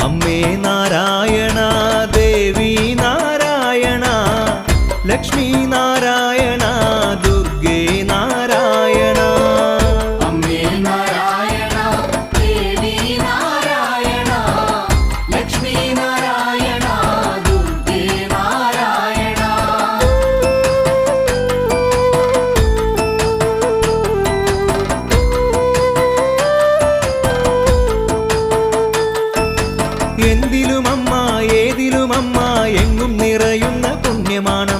അമ്മേ നാരായണ ദേവി നാരായണ ലക്ഷ്മി നാരായണ ദുർഗേ നാരായണ അമ്മേ നാരായണ ദേവി നാരായണ ലക്ഷ്മി നാരായണ ദുർഗേ നാരായണ. എന്തിലുമമ്മ ഏതിലുമമ്മ എങ്ങും നിറയുന്ന പുണ്യമാണ്